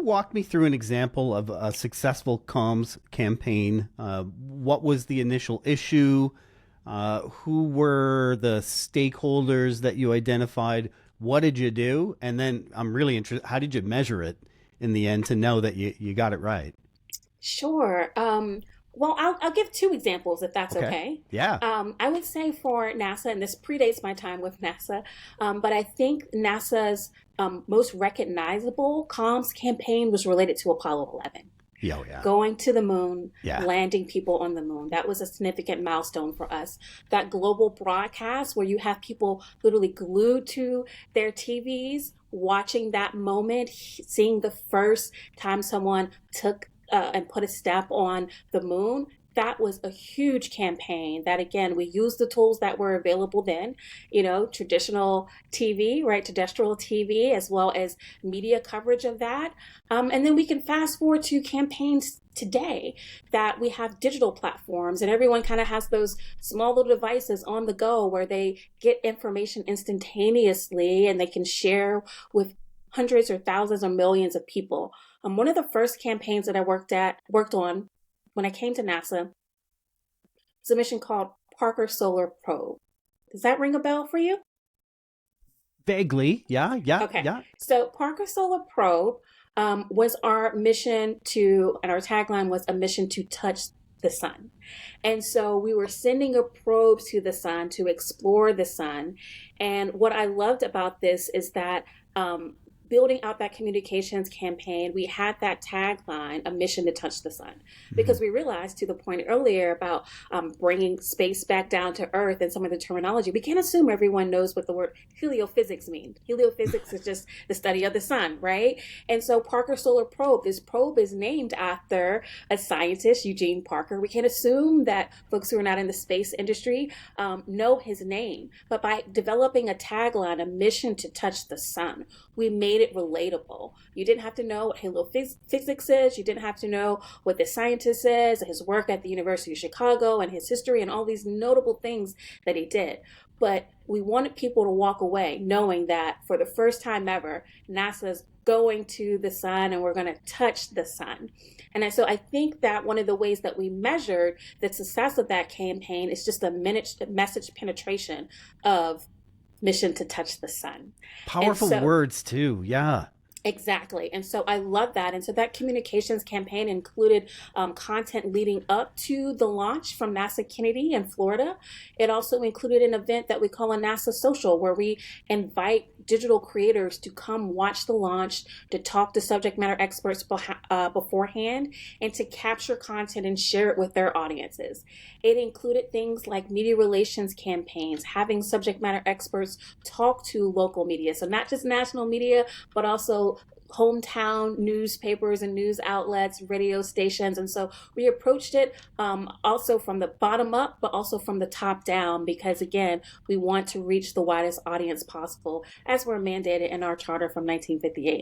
walk me through an example of a successful comms campaign? What was the initial issue? Who were the stakeholders that you identified? What did you do? And then I'm really interested, how did you measure it in the end to know that you got it right? Sure. Well, I'll give two examples if that's Okay. okay. Yeah. I would say for NASA, and this predates my time with NASA, but I think NASA's most recognizable comms campaign was related to Apollo 11, Yeah. Oh, yeah. going to the moon, Yeah. landing people on the moon. That was a significant milestone for us. That global broadcast where you have people literally glued to their TVs, watching that moment, seeing the first time someone took and put a step on the moon. That was a huge campaign that, again, we used the tools that were available then, traditional TV, right, terrestrial TV, as well as media coverage of that. And then we can fast forward to campaigns today that we have digital platforms and everyone kind of has those small little devices on the go where they get information instantaneously and they can share with hundreds or thousands or millions of people. One of the first campaigns that I worked on when I came to NASA was a mission called Parker Solar Probe. Does that ring a bell for you? Vaguely. Yeah. Yeah. Okay. Yeah. So Parker Solar Probe was our mission to, and our tagline was a mission to touch the sun. And so we were sending a probe to the sun to explore the sun. And what I loved about this is that building out that communications campaign, we had that tagline, a mission to touch the sun, because we realized, to the point earlier about bringing space back down to Earth and some of the terminology, we can't assume everyone knows what the word heliophysics means. Heliophysics is just the study of the sun, right? And so Parker Solar Probe, this probe is named after a scientist, Eugene Parker. We can't assume that folks who are not in the space industry know his name, but by developing a tagline, a mission to touch the sun, we made it relatable. You didn't have to know what heliophysics is. You didn't have to know what the scientist is, his work at the University of Chicago and his history and all these notable things that he did. But we wanted people to walk away knowing that for the first time ever, NASA's going to the sun and we're going to touch the sun. And so I think that one of the ways that we measured the success of that campaign is just a message penetration of mission to touch the sun. Powerful words too. Yeah. Exactly. And so I love that. And so that communications campaign included content leading up to the launch from NASA Kennedy in Florida. It also included an event that we call a NASA Social, where we invite digital creators to come watch the launch, to talk to subject matter experts beforehand, and to capture content and share it with their audiences. It included things like media relations campaigns, having subject matter experts talk to local media. So not just national media, but also hometown newspapers and news outlets, radio stations. And so we approached it also from the bottom up, but also from the top down, because again, we want to reach the widest audience possible as we're mandated in our charter from 1958.